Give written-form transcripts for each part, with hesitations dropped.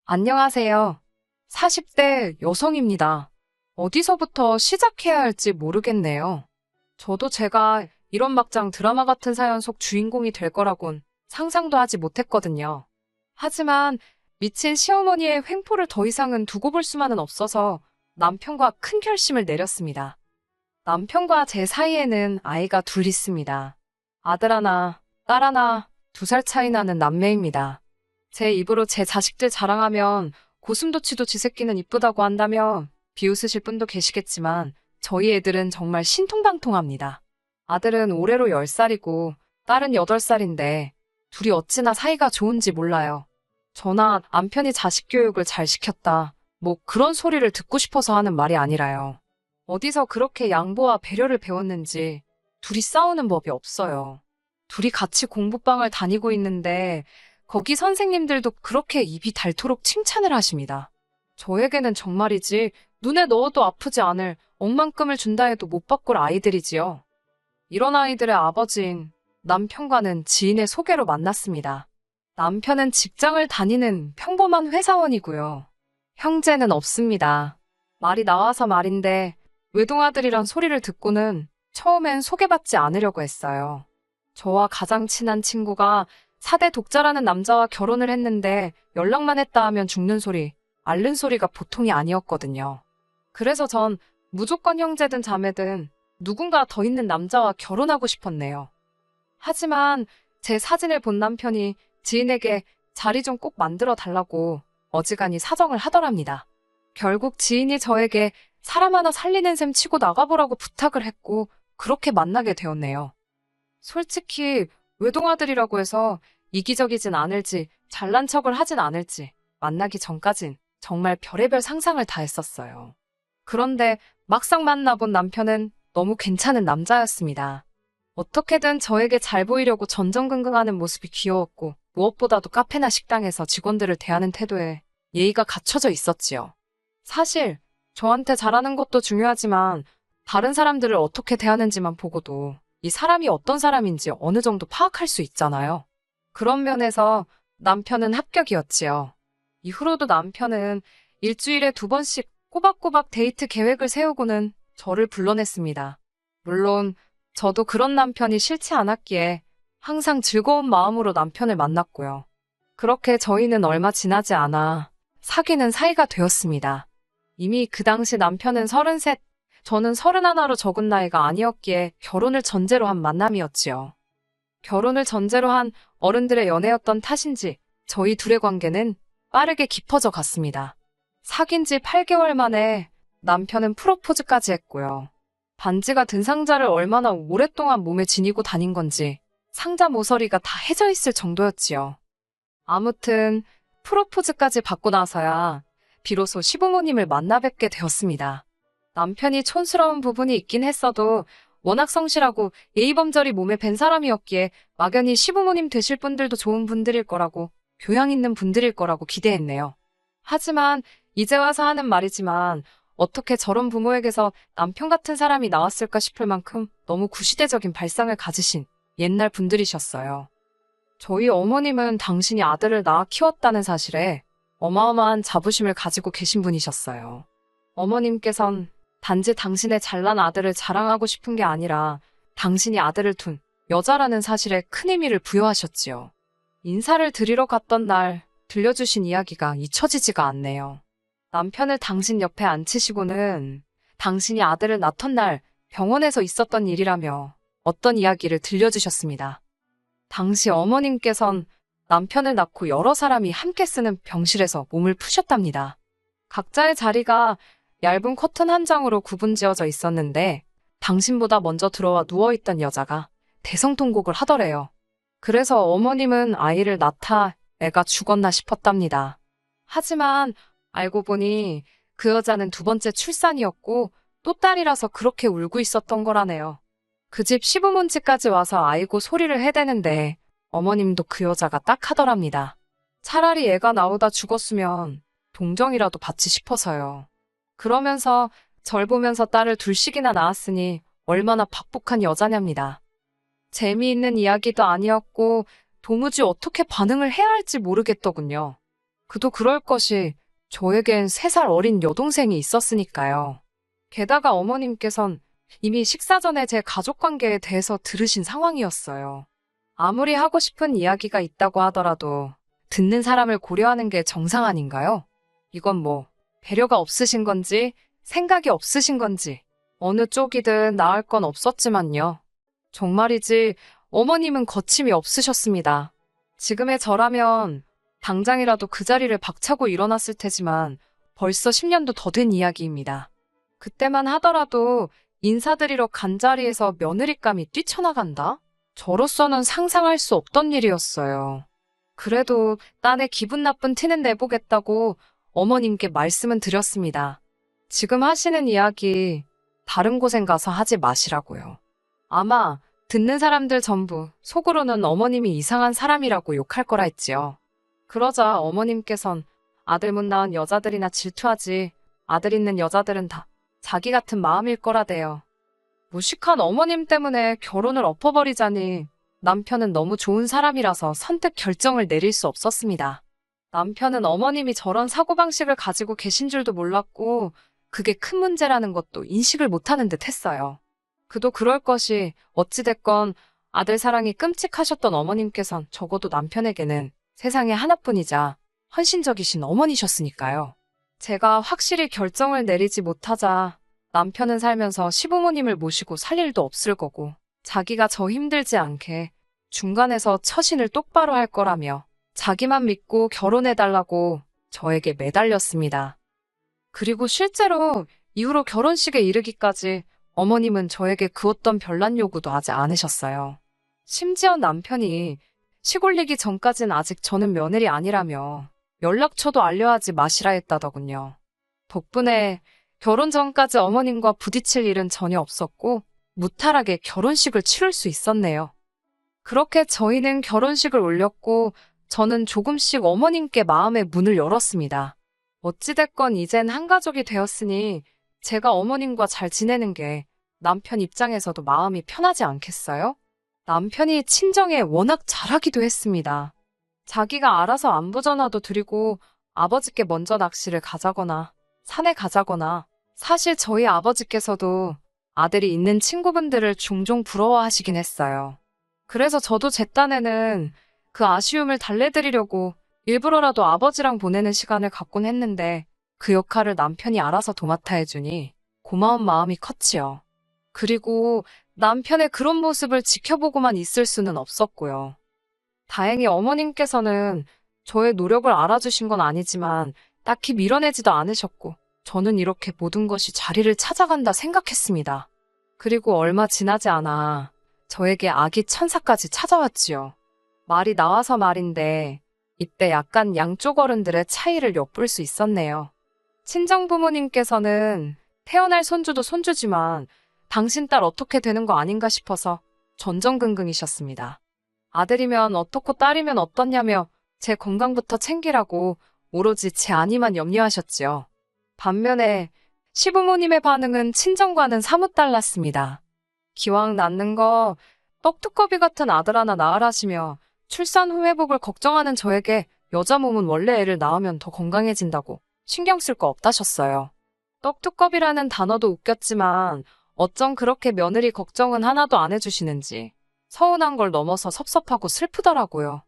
안녕하세요. 40대 여성입니다. 어디서부터 시작해야 할지 모르겠네요. 저도 제가 이런 막장 드라마 같은 사연 속 주인공이 될 거라곤 상상도 하지 못했거든요. 하지만 미친 시어머니의 횡포를 더 이상은 두고 볼 수만은 없어서 남편과 큰 결심을 내렸습니다. 남편과 제 사이에는 아이가 둘 있습니다. 아들 하나, 딸 하나, 2살 차이 나는 남매입니다. 제 입으로 제 자식들 자랑하면 고슴도치도 지 새끼는 이쁘다고 한다며 비웃으실 분도 계시겠지만 저희 애들은 정말 신통방통합니다. 아들은 올해로 10살이고 딸은 8살인데 둘이 어찌나 사이가 좋은지 몰라요. 저나 남편이 자식 교육을 잘 시켰다. 뭐 그런 소리를 듣고 싶어서 하는 말이 아니라요. 어디서 그렇게 양보와 배려를 배웠는지 둘이 싸우는 법이 없어요. 둘이 같이 공부방을 다니고 있는데 거기 선생님들도 그렇게 입이 닳도록 칭찬을 하십니다. 저에게는 정말이지 눈에 넣어도 아프지 않을 억만큼을 준다 해도 못 바꿀 아이들이지요. 이런 아이들의 아버지인 남편과는 지인의 소개로 만났습니다. 남편은 직장을 다니는 평범한 회사원이고요. 형제는 없습니다. 말이 나와서 말인데 외동아들이란 소리를 듣고는 처음엔 소개받지 않으려고 했어요. 저와 가장 친한 친구가 4대 독자라는 남자와 결혼을 했는데 연락만 했다 하면 죽는 소리, 앓는 소리가 보통이 아니었거든요. 그래서 전 무조건 형제든 자매든 누군가 더 있는 남자와 결혼하고 싶었네요. 하지만 제 사진을 본 남편이 지인에게 자리 좀 꼭 만들어 달라고 어지간히 사정을 하더랍니다. 결국 지인이 저에게 사람 하나 살리는 셈 치고 나가보라고 부탁을 했고 그렇게 만나게 되었네요. 솔직히 외동아들이라고 해서 이기적이진 않을지 잘난 척을 하진 않을지 만나기 전까진 정말 별의별 상상을 다 했었어요. 그런데 막상 만나본 남편은 너무 괜찮은 남자였습니다. 어떻게든 저에게 잘 보이려고 전전긍긍하는 모습이 귀여웠고 무엇보다도 카페나 식당에서 직원들을 대하는 태도에 예의가 갖춰져 있었지요. 사실 저한테 잘하는 것도 중요하지만 다른 사람들을 어떻게 대하는지만 보고도 이 사람이 어떤 사람인지 어느 정도 파악할 수 있잖아요. 그런 면에서 남편은 합격이었지요. 이후로도 남편은 일주일에 2번씩 꼬박꼬박 데이트 계획을 세우고는 저를 불러냈습니다. 물론 저도 그런 남편이 싫지 않았기에 항상 즐거운 마음으로 남편을 만났고요. 그렇게 저희는 얼마 지나지 않아 사귀는 사이가 되었습니다. 이미 그 당시 남편은 33, 저는 31로 적은 나이가 아니었기에 결혼을 전제로 한 만남이었지요. 결혼을 전제로 한 어른들의 연애였던 탓인지 저희 둘의 관계는 빠르게 깊어져 갔습니다. 사귄 지 8개월 만에 남편은 프로포즈까지 했고요. 반지가 든 상자를 얼마나 오랫동안 몸에 지니고 다닌 건지 상자 모서리가 다 해져 있을 정도였지요. 아무튼 프로포즈까지 받고 나서야 비로소 시부모님을 만나 뵙게 되었습니다. 남편이 촌스러운 부분이 있긴 했어도 워낙 성실하고 예의범절이 몸에 밴 사람이었기에 막연히 시부모님 되실 분들도 좋은 분들일 거라고, 교양 있는 분들일 거라고 기대했네요. 하지만 이제 와서 하는 말이지만 어떻게 저런 부모에게서 남편 같은 사람이 나왔을까 싶을 만큼 너무 구시대적인 발상을 가지신 옛날 분들이셨어요. 저희 어머님은 당신이 아들을 낳아 키웠다는 사실에 어마어마한 자부심을 가지고 계신 분이셨어요. 어머님께선 단지 당신의 잘난 아들을 자랑하고 싶은 게 아니라 당신이 아들을 둔 여자라는 사실에 큰 의미를 부여하셨지요. 인사를 드리러 갔던 날 들려주신 이야기가 잊혀지지가 않네요. 남편을 당신 옆에 앉히시고는 당신이 아들을 낳던 날 병원에서 있었던 일이라며 어떤 이야기를 들려주셨습니다. 당시 어머님께선 남편을 낳고 여러 사람이 함께 쓰는 병실에서 몸을 푸셨답니다. 각자의 자리가 얇은 커튼 한 장으로 구분지어져 있었는데 당신보다 먼저 들어와 누워있던 여자가 대성통곡을 하더래요. 그래서 어머님은 아이를 낳다 애가 죽었나 싶었답니다. 하지만 알고 보니 그 여자는 2번째 출산이었고 또 딸이라서 그렇게 울고 있었던 거라네요. 그 집 시부모님까지 와서 아이고 소리를 해대는데 어머님도 그 여자가 딱 하더랍니다. 차라리 애가 나오다 죽었으면 동정이라도 받지 싶어서요. 그러면서 절 보면서 딸을 둘씩이나 낳았으니 얼마나 박복한 여자냐입니다. 재미있는 이야기도 아니었고 도무지 어떻게 반응을 해야 할지 모르겠더군요. 그도 그럴 것이 저에겐 3살 어린 여동생이 있었으니까요. 게다가 어머님께선 이미 식사 전에 제 가족 관계에 대해서 들으신 상황이었어요. 아무리 하고 싶은 이야기가 있다고 하더라도 듣는 사람을 고려하는 게 정상 아닌가요? 이건 뭐 배려가 없으신 건지 생각이 없으신 건지 어느 쪽이든 나을 건 없었지만요. 정말이지 어머님은 거침이 없으셨습니다. 지금의 저라면 당장이라도 그 자리를 박차고 일어났을 테지만 벌써 10년도 더 된 이야기입니다. 그때만 하더라도 인사드리러 간 자리에서 며느리감이 뛰쳐나간다? 저로서는 상상할 수 없던 일이었어요. 그래도 딴에 기분 나쁜 티는 내보겠다고 어머님께 말씀은 드렸습니다. 지금 하시는 이야기 다른 곳엔 가서 하지 마시라고요. 아마 듣는 사람들 전부 속으로는 어머님이 이상한 사람이라고 욕할 거라 했지요. 그러자 어머님께선 아들 못 낳은 여자들이나 질투하지 아들 있는 여자들은 다 자기 같은 마음일 거라대요. 무식한 어머님 때문에 결혼을 엎어버리자니 남편은 너무 좋은 사람이라서 선택 결정을 내릴 수 없었습니다. 남편은 어머님이 저런 사고방식을 가지고 계신 줄도 몰랐고 그게 큰 문제라는 것도 인식을 못하는 듯 했어요. 그도 그럴 것이 어찌됐건 아들 사랑이 끔찍하셨던 어머님께선 적어도 남편에게는 세상에 하나뿐이자 헌신적이신 어머니셨으니까요. 제가 확실히 결정을 내리지 못하자 남편은 살면서 시부모님을 모시고 살 일도 없을 거고 자기가 저 힘들지 않게 중간에서 처신을 똑바로 할 거라며 자기만 믿고 결혼해달라고 저에게 매달렸습니다. 그리고 실제로 이후로 결혼식에 이르기까지 어머님은 저에게 그 어떤 별난 요구도 하지 않으셨어요. 심지어 남편이 시골리기 전까진 아직 저는 며느리 아니라며 연락처도 알려하지 마시라 했다더군요. 덕분에 결혼 전까지 어머님과 부딪힐 일은 전혀 없었고 무탈하게 결혼식을 치를 수 있었네요. 그렇게 저희는 결혼식을 올렸고 저는 조금씩 어머님께 마음의 문을 열었습니다. 어찌됐건 이젠 한 가족이 되었으니 제가 어머님과 잘 지내는 게 남편 입장에서도 마음이 편하지 않겠어요? 남편이 친정에 워낙 잘하기도 했습니다. 자기가 알아서 안부 전화도 드리고 아버지께 먼저 낚시를 가자거나 산에 가자거나 사실 저희 아버지께서도 아들이 있는 친구분들을 종종 부러워하시긴 했어요. 그래서 저도 제 딴에는 그 아쉬움을 달래드리려고 일부러라도 아버지랑 보내는 시간을 갖곤 했는데 그 역할을 남편이 알아서 도맡아 해주니 고마운 마음이 컸지요. 그리고 남편의 그런 모습을 지켜보고만 있을 수는 없었고요. 다행히 어머님께서는 저의 노력을 알아주신 건 아니지만 딱히 밀어내지도 않으셨고 저는 이렇게 모든 것이 자리를 찾아간다 생각했습니다. 그리고 얼마 지나지 않아 저에게 아기 천사까지 찾아왔지요. 말이 나와서 말인데 이때 약간 양쪽 어른들의 차이를 엿볼 수 있었네요. 친정부모님께서는 태어날 손주도 손주지만 당신 딸 어떻게 되는 거 아닌가 싶어서 전전긍긍이셨습니다. 아들이면 어떻고 딸이면 어떻냐며 제 건강부터 챙기라고 오로지 제 안위만 염려하셨지요. 반면에 시부모님의 반응은 친정과는 사뭇 달랐습니다. 기왕 낳는 거 떡두꺼비 같은 아들 하나 낳으라시며 출산 후 회복을 걱정하는 저에게 여자 몸은 원래 애를 낳으면 더 건강해진다고 신경 쓸 거 없다셨어요. 떡두꺼비라는 단어도 웃겼지만 어쩜 그렇게 며느리 걱정은 하나도 안 해주시는지 서운한 걸 넘어서 섭섭하고 슬프더라고요.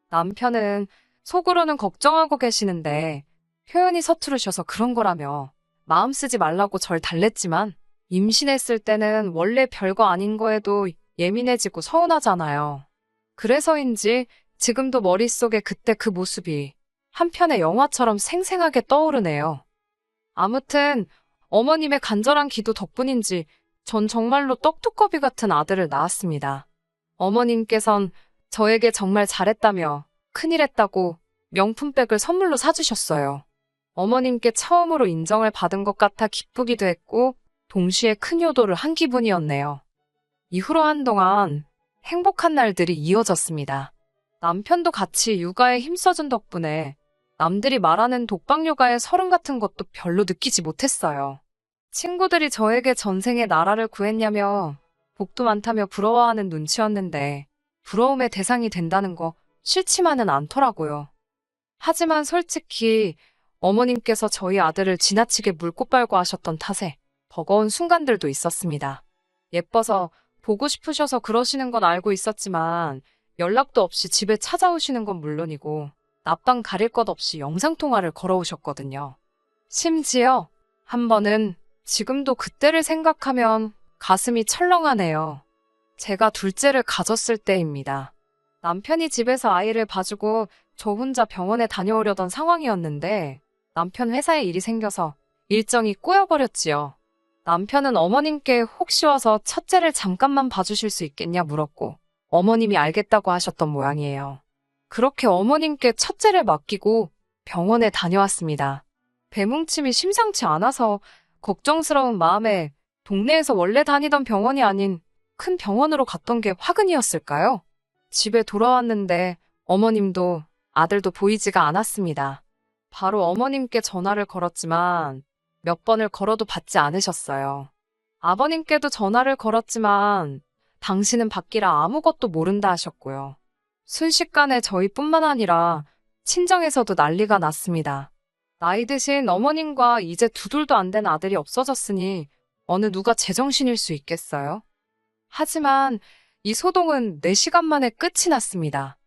남편은 속으로는 걱정하고 계시는데 표현이 서투르셔서 그런 거라며 마음 쓰지 말라고 절 달랬지만 임신했을 때는 원래 별거 아닌 거에도 예민해지고 서운하잖아요. 그래서인지 지금도 머릿속에 그때 그 모습이 한편의 영화처럼 생생하게 떠오르네요. 아무튼 어머님의 간절한 기도 덕분인지 전 정말로 떡두꺼비 같은 아들을 낳았습니다. 어머님께선 저에게 정말 잘했다며 큰일 했다고 명품백을 선물로 사주셨어요. 어머님께 처음으로 인정을 받은 것 같아 기쁘기도 했고 동시에 큰 효도를 한 기분이었네요. 이후로 한동안 행복한 날들이 이어졌습니다. 남편도 같이 육아에 힘써준 덕분에 남들이 말하는 독박 육아의 서름 같은 것도 별로 느끼지 못했어요. 친구들이 저에게 전생에 나라를 구했냐며 복도 많다며 부러워하는 눈치였는데 부러움의 대상이 된다는 거 싫지만은 않더라고요. 하지만 솔직히 어머님께서 저희 아들을 지나치게 물고 빨고 하셨던 탓에 버거운 순간들도 있었습니다. 예뻐서 보고 싶으셔서 그러시는 건 알고 있었지만 연락도 없이 집에 찾아오시는 건 물론이고 낮밤 가릴 것 없이 영상통화를 걸어오셨거든요. 심지어 한 번은 지금도 그때를 생각하면 가슴이 철렁하네요. 제가 둘째를 가졌을 때입니다. 남편이 집에서 아이를 봐주고 저 혼자 병원에 다녀오려던 상황이었는데 남편 회사에 일이 생겨서 일정이 꼬여버렸지요. 남편은 어머님께 혹시 와서 첫째를 잠깐만 봐주실 수 있겠냐 물었고 어머님이 알겠다고 하셨던 모양이에요. 그렇게 어머님께 첫째를 맡기고 병원에 다녀왔습니다. 배뭉침이 심상치 않아서 걱정스러운 마음에 동네에서 원래 다니던 병원이 아닌 큰 병원으로 갔던 게 화근이었을까요? 집에 돌아왔는데 어머님도 아들도 보이지가 않았습니다. 바로 어머님께 전화를 걸었지만 몇 번을 걸어도 받지 않으셨어요. 아버님께도 전화를 걸었지만 당신은 받기라 아무것도 모른다 하셨고요. 순식간에 저희뿐만 아니라 친정에서도 난리가 났습니다. 나이 드신 어머님과 이제 두 돌도 안 된 아들이 없어졌으니 어느 누가 제정신일 수 있겠어요? 하지만 이 소동은 4시간 만에 끝이 났습니다.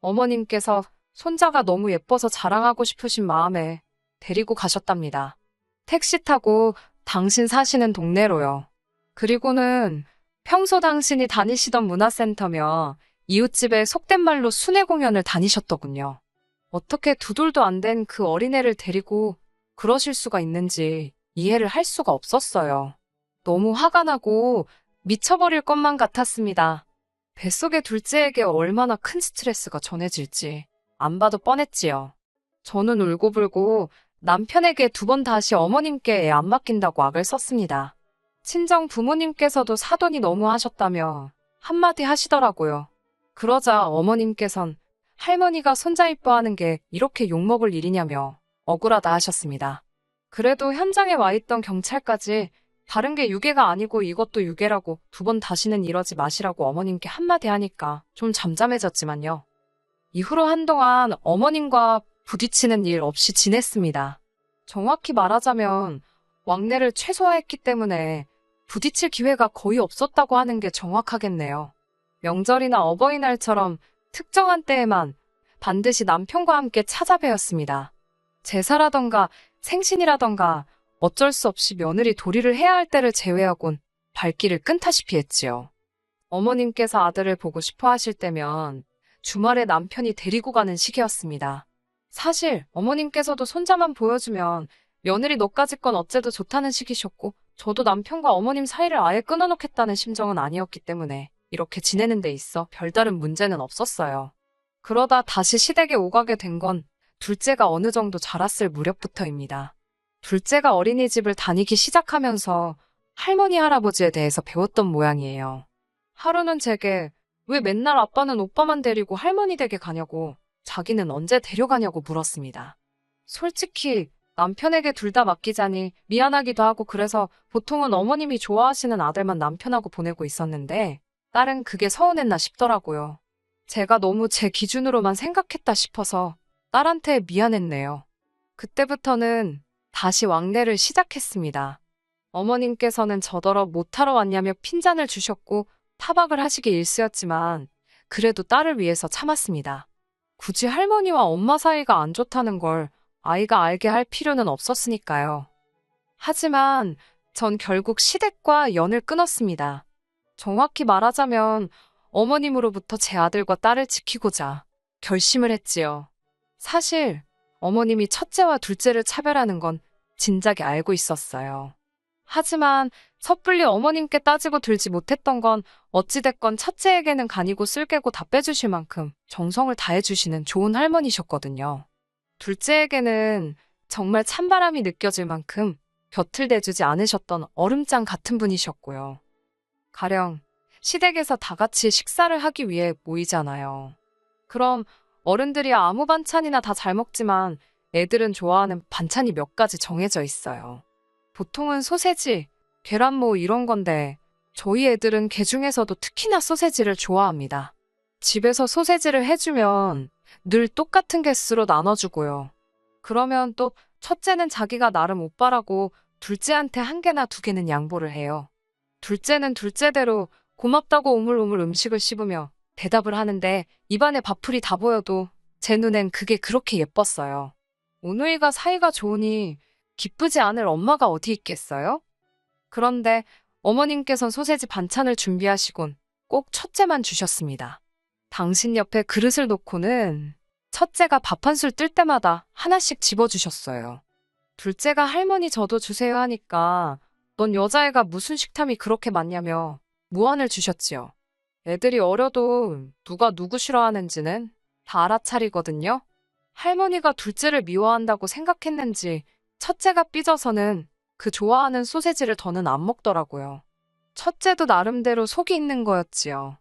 어머님께서 손자가 너무 예뻐서 자랑하고 싶으신 마음에 데리고 가셨답니다. 택시 타고 당신 사시는 동네로요. 그리고는 평소 당신이 다니시던 문화센터며 이웃집에 속된 말로 순회 공연을 다니셨더군요. 어떻게 두 돌도 안 된 그 어린애를 데리고 그러실 수가 있는지 이해를 할 수가 없었어요. 너무 화가 나고 미쳐버릴 것만 같았습니다. 뱃속의 둘째에게 얼마나 큰 스트레스가 전해질지 안 봐도 뻔했지요. 저는 울고불고 남편에게 2번 다시 어머님께 애 안 맡긴다고 악을 썼습니다. 친정 부모님께서도 사돈이 너무 하셨다며 한마디 하시더라고요. 그러자 어머님께선 할머니가 손자 이뻐하는 게 이렇게 욕먹을 일이냐며 억울하다 하셨습니다. 그래도 현장에 와 있던 경찰까지 다른 게 유괴가 아니고 이것도 유괴라고 2번 다시는 이러지 마시라고 어머님께 한마디 하니까 좀 잠잠해졌지만요. 이후로 한동안 어머님과 부딪히는 일 없이 지냈습니다. 정확히 말하자면 왕래를 최소화했기 때문에 부딪힐 기회가 거의 없었다고 하는 게 정확하겠네요. 명절이나 어버이날처럼 특정한 때에만 반드시 남편과 함께 찾아뵈었습니다. 제사라던가 생신이라던가 어쩔 수 없이 며느리 도리를 해야 할 때를 제외하곤 발길을 끈다시피 했지요. 어머님께서 아들을 보고 싶어 하실 때면 주말에 남편이 데리고 가는 시기였습니다. 사실 어머님께서도 손자만 보여주면 며느리 너까짓 건 어째도 좋다는 시기셨고 저도 남편과 어머님 사이를 아예 끊어놓겠다는 심정은 아니었기 때문에 이렇게 지내는 데 있어 별다른 문제는 없었어요. 그러다 다시 시댁에 오가게 된 건 둘째가 어느 정도 자랐을 무렵부터입니다. 둘째가 어린이집을 다니기 시작하면서 할머니 할아버지에 대해서 배웠던 모양이에요. 하루는 제게 왜 맨날 아빠는 오빠만 데리고 할머니 댁에 가냐고 자기는 언제 데려가냐고 물었습니다. 솔직히 남편에게 둘 다 맡기자니 미안하기도 하고 그래서 보통은 어머님이 좋아하시는 아들만 남편하고 보내고 있었는데 딸은 그게 서운했나 싶더라고요. 제가 너무 제 기준으로만 생각했다 싶어서 딸한테 미안했네요. 그때부터는 다시 왕래를 시작했습니다. 어머님께서는 저더러 못하러 왔냐며 핀잔을 주셨고 타박을 하시기 일쑤였지만 그래도 딸을 위해서 참았습니다. 굳이 할머니와 엄마 사이가 안 좋다는 걸 아이가 알게 할 필요는 없었으니까요. 하지만 전 결국 시댁과 연을 끊었습니다. 정확히 말하자면 어머님으로부터 제 아들과 딸을 지키고자 결심을 했지요. 사실 어머님이 첫째와 둘째를 차별하는 건 진작에 알고 있었어요. 하지만 섣불리 어머님께 따지고 들지 못했던 건 어찌됐건 첫째에게는 간이고 쓸개고 다 빼주실 만큼 정성을 다해주시는 좋은 할머니셨거든요. 둘째에게는 정말 찬바람이 느껴질 만큼 곁을 대주지 않으셨던 얼음장 같은 분이셨고요. 가령 시댁에서 다 같이 식사를 하기 위해 모이잖아요. 그럼 어른들이 아무 반찬이나 다 잘 먹지만 애들은 좋아하는 반찬이 몇 가지 정해져 있어요. 보통은 소세지, 계란모 이런 건데 저희 애들은 게 중에서도 특히나 소세지를 좋아합니다. 집에서 소세지를 해주면 늘 똑같은 개수로 나눠주고요. 그러면 또 첫째는 자기가 나름 오빠라고 둘째한테 한 개나 두 개는 양보를 해요. 둘째는 둘째대로 고맙다고 오물오물 음식을 씹으며 대답을 하는데 입안에 밥풀이 다 보여도 제 눈엔 그게 그렇게 예뻤어요. 오누이가 사이가 좋으니 기쁘지 않을 엄마가 어디 있겠어요? 그런데 어머님께선 소세지 반찬을 준비하시곤 꼭 첫째만 주셨습니다. 당신 옆에 그릇을 놓고는 첫째가 밥 한 술 뜰 때마다 하나씩 집어주셨어요. 둘째가 할머니 저도 주세요 하니까 넌 여자애가 무슨 식탐이 그렇게 많냐며 무안을 주셨지요. 애들이 어려도 누가 누구 싫어하는지는 다 알아차리거든요. 할머니가 둘째를 미워한다고 생각했는지 첫째가 삐져서는 그 좋아하는 소세지를 더는 안 먹더라고요. 첫째도 나름대로 속이 있는 거였지요.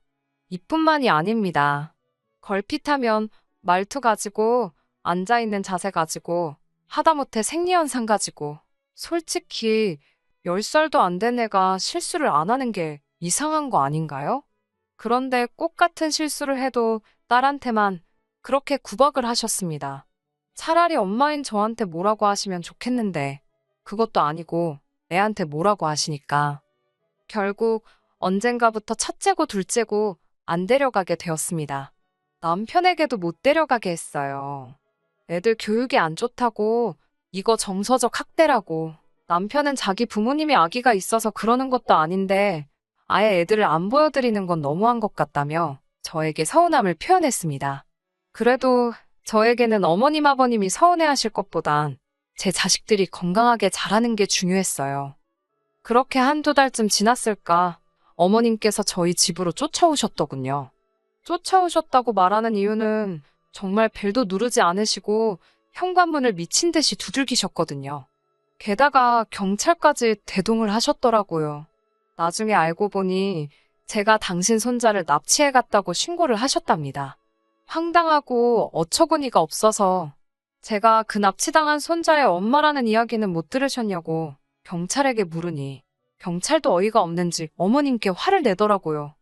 이뿐만이 아닙니다. 걸핏하면 말투 가지고, 앉아있는 자세 가지고, 하다못해 생리현상 가지고, 솔직히 10살도 안 된 애가 실수를 안 하는 게 이상한 거 아닌가요? 그런데 꼭 같은 실수를 해도 딸한테만 그렇게 구박을 하셨습니다. 차라리 엄마인 저한테 뭐라고 하시면 좋겠는데, 그것도 아니고 애한테 뭐라고 하시니까. 결국 언젠가부터 첫째고 둘째고 안 데려가게 되었습니다. 남편에게도 못 데려가게 했어요. 애들 교육이 안 좋다고, 이거 정서적 학대라고. 남편은 자기 부모님이 아기가 있어서 그러는 것도 아닌데 아예 애들을 안 보여드리는 건 너무한 것 같다며 저에게 서운함을 표현했습니다. 그래도 저에게는 어머님 아버님이 서운해하실 것보단 제 자식들이 건강하게 자라는 게 중요했어요. 그렇게 한두 달쯤 지났을까 어머님께서 저희 집으로 쫓아오셨더군요. 쫓아오셨다고 말하는 이유는 정말 벨도 누르지 않으시고 현관문을 미친 듯이 두들기셨거든요. 게다가 경찰까지 대동을 하셨더라고요. 나중에 알고 보니 제가 당신 손자를 납치해갔다고 신고를 하셨답니다. 황당하고 어처구니가 없어서 제가 그 납치당한 손자의 엄마라는 이야기는 못 들으셨냐고 경찰에게 물으니 경찰도 어이가 없는지 어머님께 화를 내더라고요.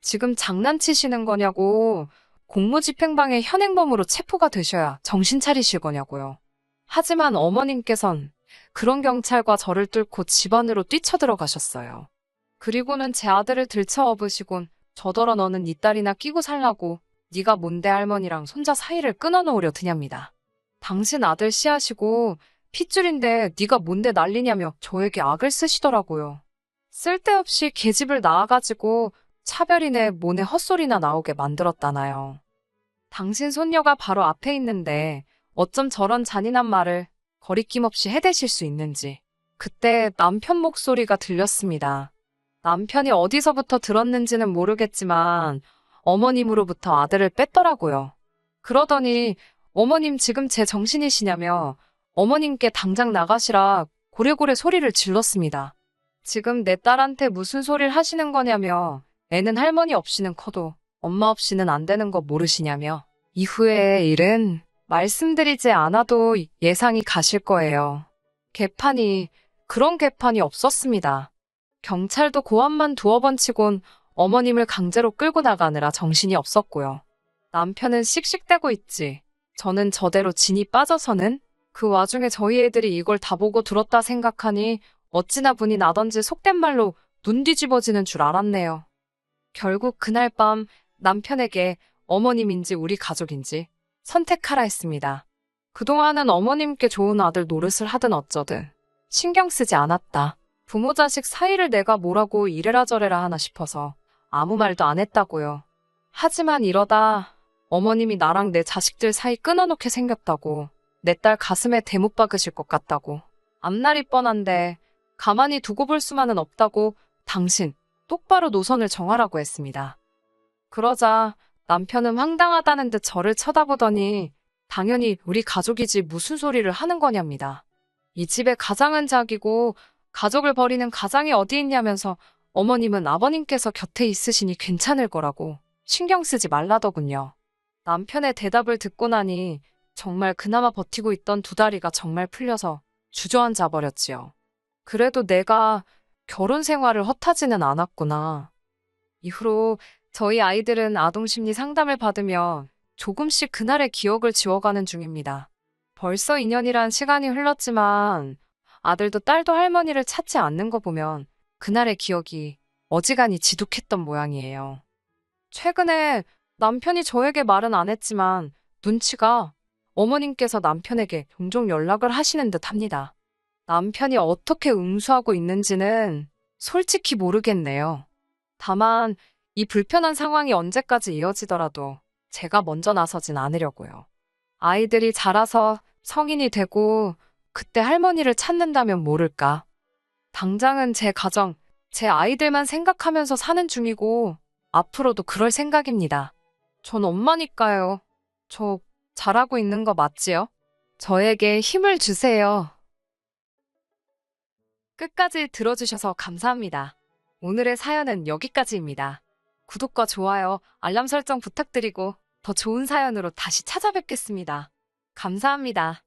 지금 장난치시는 거냐고, 공무집행방해 현행범으로 체포가 되셔야 정신 차리실 거냐고요. 하지만 어머님께선 그런 경찰과 저를 뚫고 집 안으로 뛰쳐들어가셨어요. 그리고는 제 아들을 들쳐업으시곤 저더러 너는 네 딸이나 끼고 살라고 네가 뭔데 할머니랑 손자 사이를 끊어놓으려 드냐입니다. 당신 아들 씨하시고 핏줄인데 네가 뭔데 난리냐며 저에게 악을 쓰시더라고요. 쓸데없이 계집을 낳아가지고 차별이네 뭐네 헛소리나 나오게 만들었다나요. 당신 손녀가 바로 앞에 있는데 어쩜 저런 잔인한 말을 거리낌 없이 해대실 수 있는지. 그때 남편 목소리가 들렸습니다. 남편이 어디서부터 들었는지는 모르겠지만 어머님으로부터 아들을 뺐더라고요. 그러더니 어머님 지금 제 정신이시냐며 어머님께 당장 나가시라 고래고래 소리를 질렀습니다. 지금 내 딸한테 무슨 소리를 하시는 거냐며 애는 할머니 없이는 커도 엄마 없이는 안 되는 거 모르시냐며. 이후의 일은 말씀드리지 않아도 예상이 가실 거예요. 그런 개판이 없었습니다. 경찰도 고함만 두어 번 치곤 어머님을 강제로 끌고 나가느라 정신이 없었고요. 남편은 씩씩대고 있지. 저는 저대로 진이 빠져서는 그 와중에 저희 애들이 이걸 다 보고 들었다 생각하니 어찌나 분이 나던지 속된 말로 눈 뒤집어지는 줄 알았네요. 결국 그날 밤 남편에게 어머님인지 우리 가족인지 선택하라 했습니다. 그동안은 어머님께 좋은 아들 노릇을 하든 어쩌든 신경 쓰지 않았다. 부모 자식 사이를 내가 뭐라고 이래라 저래라 하나 싶어서 아무 말도 안 했다고요. 하지만 이러다 어머님이 나랑 내 자식들 사이 끊어놓게 생겼다고, 내 딸 가슴에 대못 박으실 것 같다고, 앞날이 뻔한데 가만히 두고 볼 수만은 없다고 당신 똑바로 노선을 정하라고 했습니다. 그러자 남편은 황당하다는 듯 저를 쳐다보더니 당연히 우리 가족이지 무슨 소리를 하는 거냐입니다. 이 집의 가장은 자기고 가족을 버리는 가장이 어디 있냐면서 어머님은 아버님께서 곁에 있으시니 괜찮을 거라고 신경 쓰지 말라더군요. 남편의 대답을 듣고 나니 정말 그나마 버티고 있던 두 다리가 정말 풀려서 주저앉아 버렸지요. 그래도 내가 결혼 생활을 헛하지는 않았구나. 이후로 저희 아이들은 아동심리 상담을 받으며 조금씩 그날의 기억을 지워가는 중입니다. 벌써 2년이란 시간이 흘렀지만 아들도 딸도 할머니를 찾지 않는 거 보면 그날의 기억이 어지간히 지독했던 모양이에요. 최근에 남편이 저에게 말은 안 했지만 눈치가 어머님께서 남편에게 종종 연락을 하시는 듯 합니다. 남편이 어떻게 응수하고 있는지는 솔직히 모르겠네요. 다만 이 불편한 상황이 언제까지 이어지더라도 제가 먼저 나서진 않으려고요. 아이들이 자라서 성인이 되고 그때 할머니를 찾는다면 모를까. 당장은 제 가정, 제 아이들만 생각하면서 사는 중이고 앞으로도 그럴 생각입니다. 전 엄마니까요. 저 잘하고 있는 거 맞지요? 저에게 힘을 주세요. 끝까지 들어주셔서 감사합니다. 오늘의 사연은 여기까지입니다. 구독과 좋아요, 알람 설정 부탁드리고 더 좋은 사연으로 다시 찾아뵙겠습니다. 감사합니다.